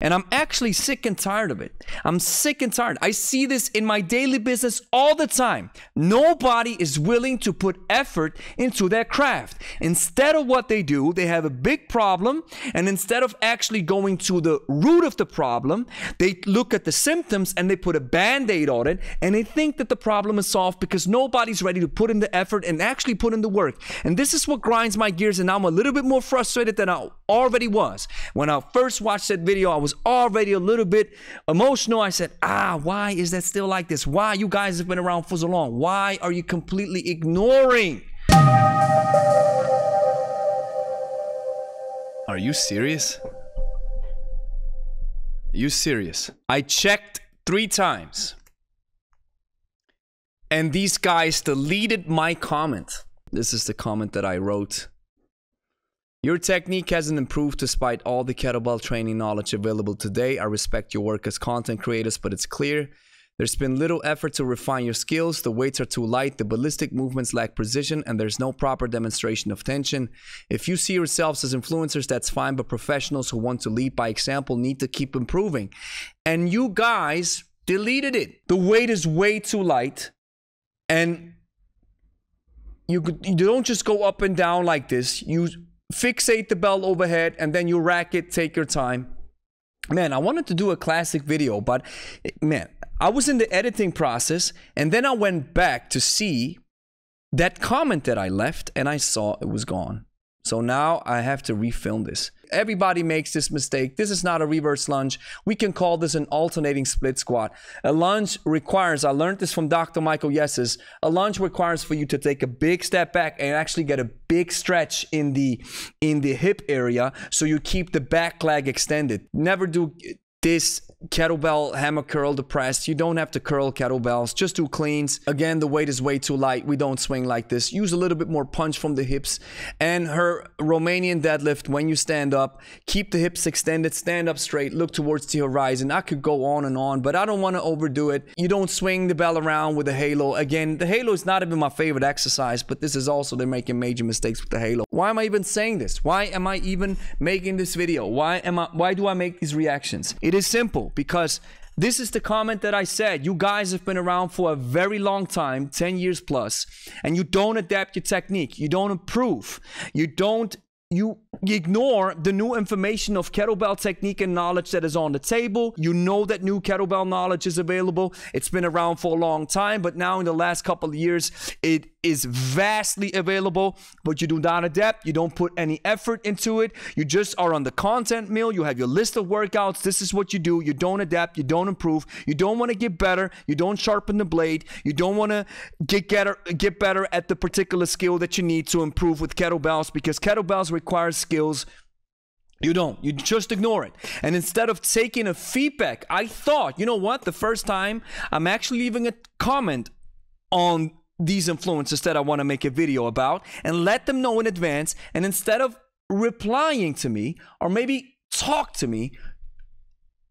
And I'm actually sick and tired of it. I'm sick and tired. I see this in my daily business all the time. Nobody is willing to put effort into their craft. Instead of what they do, they have a big problem. And instead of actually going to the root of the problem, they look at the symptoms and they put a band-aid on it. And they think that the problem is solved because nobody's ready to put in the effort and actually put in the work. And this is what grinds my gears. And now I'm a little bit more frustrated than I already was. When I first watched that video, I was already a little bit emotional. I said, why is that still like this? Why? You guys have been around for so long. Why are you completely ignoring? Are you serious? Are you serious? I checked 3 times and these guys deleted my comment. This is the comment that I wrote. Your technique hasn't improved despite all the kettlebell training knowledge available today. I respect your work as content creators, but it's clear there's been little effort to refine your skills. The weights are too light, the ballistic movements lack precision, and there's no proper demonstration of tension. If you see yourselves as influencers, that's fine, but professionals who want to lead by example need to keep improving. And you guys deleted it. The weight is way too light, and you don't just go up and down like this. You fixate the bell overhead and then you rack it. Take your time. Man, I wanted to do a classic video, but man, I was in the editing process and then I went back to see that comment that I left and I saw it was gone. So now I have to refilm this. Everybody makes this mistake. This is not a reverse lunge. We can call this an alternating split squat. A lunge requires, I learned this from Dr. Michael Yesses, a lunge requires for you to take a big step back and actually get a big stretch in the hip area so you keep the back leg extended. Never do this kettlebell hammer curl depressed. You don't have to curl kettlebells, just do cleans. Again, the weight is way too light. We don't swing like this. Use a little bit more punch from the hips. And her Romanian deadlift, when you stand up, keep the hips extended, stand up straight, look towards the horizon. I could go on and on, but I don't want to overdo it. You don't swing the bell around with a halo. Again, the halo is not even my favorite exercise, but this is also, they're making major mistakes with the halo. Why am I even saying this? Why am I even making this video? Why do I make these reactions? It is simple. Because this is the comment that I said. You guys have been around for a very long time, 10 years plus, and you don't adapt your technique. You don't improve. You ignore the new information of kettlebell technique and knowledge that is on the table. You know that new kettlebell knowledge is available. It's been around for a long time, but now in the last couple of years, it is vastly available, but you do not adapt. You don't put any effort into it. You just are on the content mill. You have your list of workouts. This is what you do. You don't adapt. You don't improve. You don't want to get better. You don't sharpen the blade. You don't want to get better at the particular skill that you need to improve with kettlebells, because kettlebells require skills. You don't. You just ignore it. And instead of taking a feedback, I thought, you know what? The first time I'm actually leaving a comment on these influencers that I want to make a video about and let them know in advance. And instead of replying to me or maybe talk to me,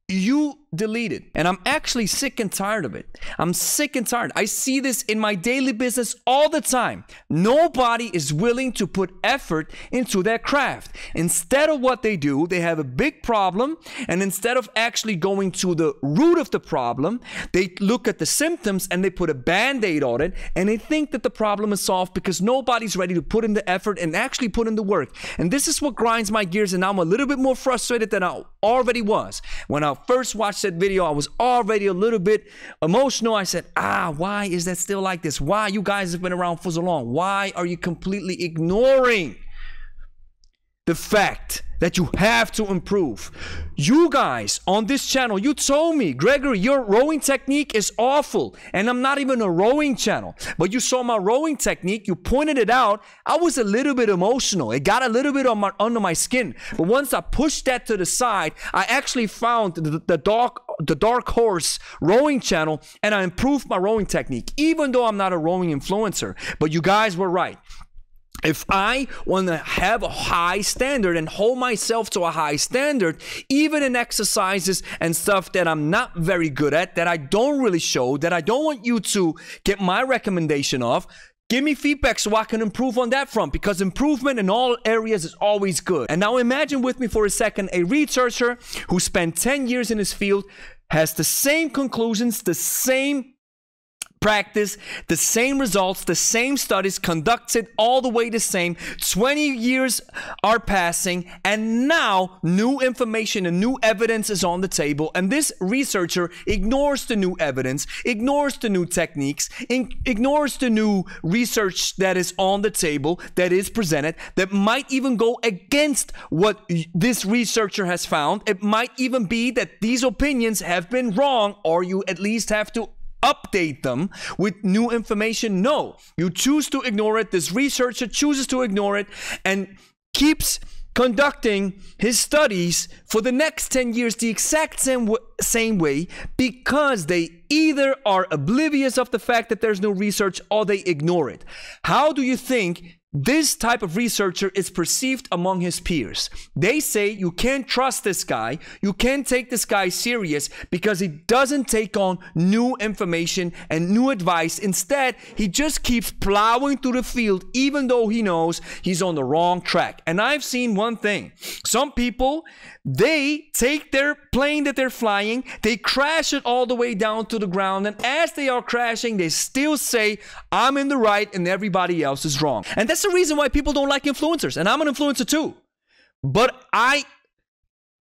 you delete it. And I'm actually sick and tired of it. I'm sick and tired. I see this in my daily business all the time. Nobody is willing to put effort into their craft. Instead of what they do, they have a big problem. And instead of actually going to the root of the problem, they look at the symptoms and they put a band-aid on it. And they think that the problem is solved because nobody's ready to put in the effort and actually put in the work. And this is what grinds my gears. And now I'm a little bit more frustrated than I already was. When I first watched that video, I was already a little bit emotional. I said, why is that still like this? Why? You guys have been around for so long. Why are you completely ignoring the fact that you have to improve? You guys on this channel, you told me, Gregory, your rowing technique is awful. And I'm not even a rowing channel. But you saw my rowing technique. You pointed it out. I was a little bit emotional. It got a little bit under my skin. But once I pushed that to the side, I actually found the Dark Horse rowing channel and I improved my rowing technique, even though I'm not a rowing influencer. But you guys were right. If I want to have a high standard and hold myself to a high standard, even in exercises and stuff that I'm not very good at, that I don't really show, that I don't want you to get my recommendation of, Give me feedback so I can improve on that front, because improvement in all areas is always good. And now imagine with me for a second a researcher who spent 10 years in his field, has the same conclusions, the same practice, the same results, the same studies, conducts it all the way the same. 20 years are passing, and now new information and new evidence is on the table, and this researcher ignores the new evidence, ignores the new techniques, ignores the new research that is on the table, that is presented, that might even go against what this researcher has found. It might even be that these opinions have been wrong, or you at least have to update them with new information. No, you choose to ignore it. This researcher chooses to ignore it and keeps conducting his studies for the next 10 years the exact same way, because they either are oblivious of the fact that there's no research or they ignore it. How do you think this type of researcher is perceived among his peers? They say you can't trust this guy, you can't take this guy serious because he doesn't take on new information and new advice. Instead, he just keeps plowing through the field even though he knows he's on the wrong track. And I've seen one thing. Some people, they take their plane that they're flying, they crash it all the way down to the ground, and as they are crashing, they still say, I'm in the right and everybody else is wrong. And that's the reason why people don't like influencers, and I'm an influencer too. But I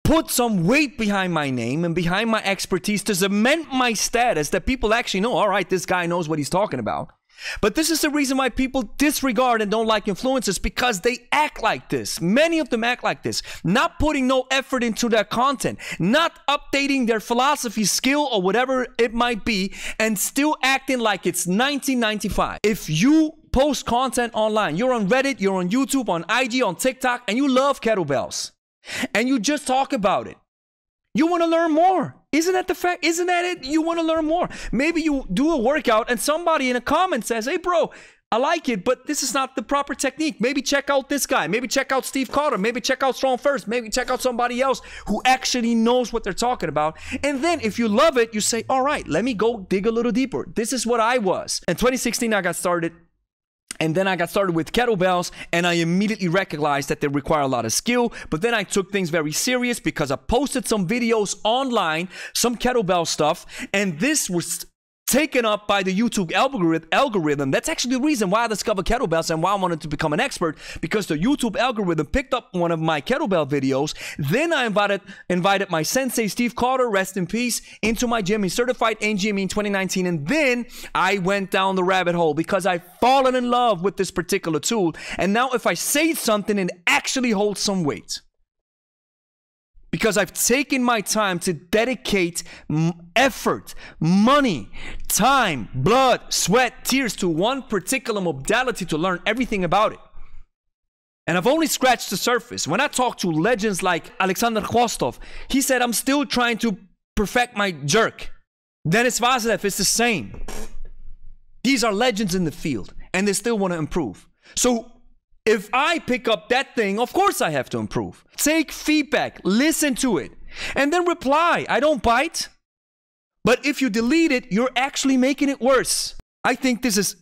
put some weight behind my name and behind my expertise to cement my status, that people actually know, all right, this guy knows what he's talking about. But this is the reason why people disregard and don't like influencers, because they act like this. Many of them act like this, not putting no effort into their content, not updating their philosophy, skill, or whatever it might be, and still acting like it's 1995. If you post content online, you're on Reddit, you're on YouTube, on IG, on TikTok, and you love kettlebells, and you just talk about it, you want to learn more. Isn't that the fact? Isn't that it? You want to learn more. Maybe you do a workout and somebody in a comment says, hey bro, I like it, but this is not the proper technique. Maybe check out this guy. Maybe check out Steve Carter. Maybe check out Strong First. Maybe check out somebody else who actually knows what they're talking about. And then if you love it, you say, all right, let me go dig a little deeper. This is what I was. In 2016, I got started. And then I got started with kettlebells, and I immediately recognized that they require a lot of skill. But then I took things very serious because I posted some videos online, some kettlebell stuff, and this was taken up by the YouTube algorithm. That's actually the reason why I discovered kettlebells and why I wanted to become an expert, because the YouTube algorithm picked up one of my kettlebell videos. Then I invited my sensei, Steve Carter, rest in peace, into my gym. He certified NGME in 2019. And then I went down the rabbit hole because I've fallen in love with this particular tool. And now if I say something, it actually holds some weight, because I've taken my time to dedicate effort, money, time, blood, sweat, tears to one particular modality to learn everything about it. And I've only scratched the surface. When I talk to legends like Alexander Khvostov, he said, I'm still trying to perfect my jerk. Denis Vasilev is the same. These are legends in the field, and they still want to improve. So if I pick up that thing, of course I have to improve. Take feedback, listen to it, and then reply. I don't bite. But if you delete it, you're actually making it worse. I think this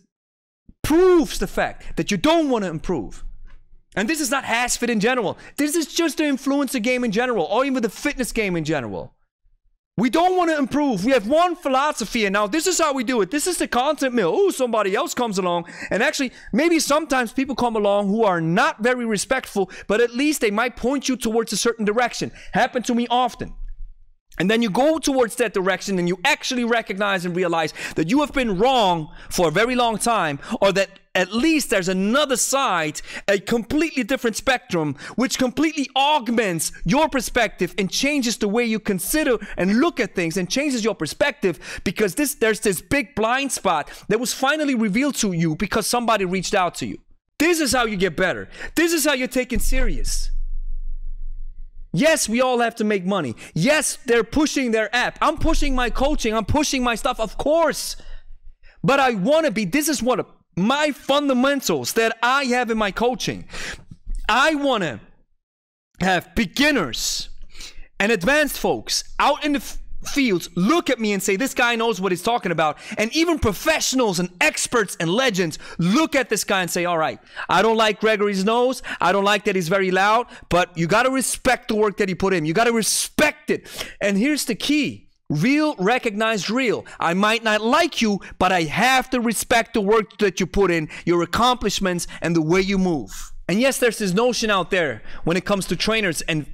proves the fact that you don't want to improve. And this is not HasFit in general. This is just the influencer game in general, or even the fitness game in general. We don't want to improve. We have one philosophy, and now this is how we do it. This is the content mill. Oh, somebody else comes along. And actually, maybe sometimes people come along who are not very respectful, but at least they might point you towards a certain direction. Happened to me often. And then you go towards that direction and you actually recognize and realize that you have been wrong for a very long time, or that at least there's another side, a completely different spectrum, which completely augments your perspective and changes the way you consider and look at things, and changes your perspective, because there's this big blind spot that was finally revealed to you because somebody reached out to you. This is how you get better. This is how you're taken serious. Yes, we all have to make money. Yes, they're pushing their app. I'm pushing my coaching. I'm pushing my stuff, of course. But I want to be, this is what my fundamentals that I have in my coaching. I want to have beginners and advanced folks out in the fields look at me and say, this guy knows what he's talking about. And even professionals and experts and legends look at this guy and say, all right, I don't like Gregory's nose. I don't like that he's very loud, but you got to respect the work that he put in. You got to respect it. And here's the key. Real, recognized real. I might not like you, but I have to respect the work that you put in, your accomplishments, and the way you move. And yes, there's this notion out there when it comes to trainers and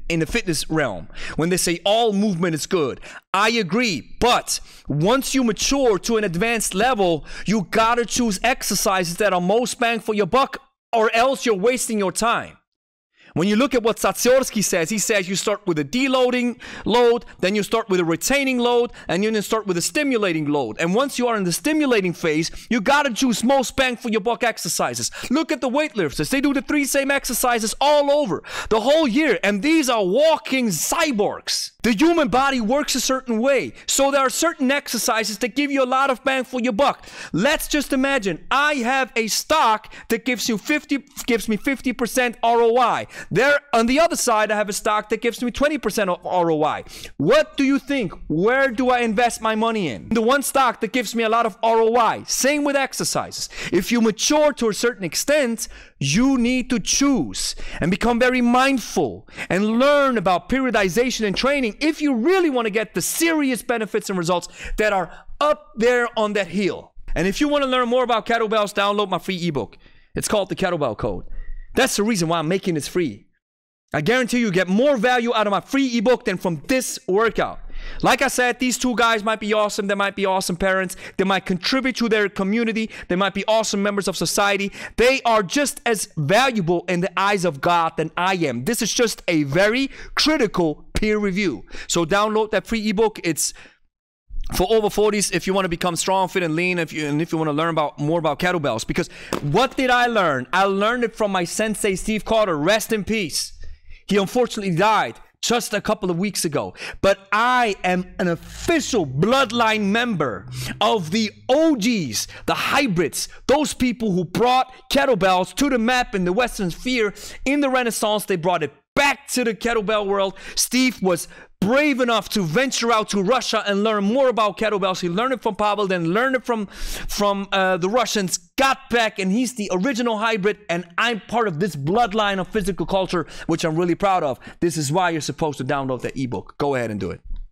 in the fitness realm, when they say all movement is good. I agree, but once you mature to an advanced level, you gotta choose exercises that are most bang for your buck, or else you're wasting your time. When you look at what Satsiorsky says, he says you start with a deloading load, then you start with a retaining load, and you start with a stimulating load. And once you are in the stimulating phase, you gotta choose most bang for your buck exercises. Look at the weightlifters. They do the 3 same exercises all over the whole year, and these are walking cyborgs. The human body works a certain way, so there are certain exercises that give you a lot of bang for your buck. Let's just imagine I have a stock that gives me 50% ROI. There, on the other side, I have a stock that gives me 20% of ROI. What do you think? Where do I invest my money in? The one stock that gives me a lot of ROI. Same with exercises. If you mature to a certain extent, you need to choose and become very mindful and learn about periodization and training if you really want to get the serious benefits and results that are up there on that hill. And if you want to learn more about kettlebells, download my free ebook. It's called the Kettlebell Code. That's the reason why I'm making this free. I guarantee you get more value out of my free ebook than from this workout. Like I said, these two guys might be awesome. They might be awesome parents. They might contribute to their community. They might be awesome members of society. They are just as valuable in the eyes of God than I am. This is just a very critical peer review. So download that free ebook. It's for over 40s if you want to become strong, fit, and lean, if you want to learn more about kettlebells. Because what did I learn? I learned it from my sensei, Steve Carter. Rest in peace. He unfortunately died just a couple of weeks ago. But I am an official bloodline member of the OGs, the hybrids, those people who brought kettlebells to the map in the Western sphere. In the Renaissance, they brought it back to the kettlebell world. Steve was brave enough to venture out to Russia and learn more about kettlebells. He learned it from Pavel, then learned it from the Russians, got back, and he's the original hybrid, and I'm part of this bloodline of physical culture, which I'm really proud of. This is why you're supposed to download that ebook. Go ahead and do it.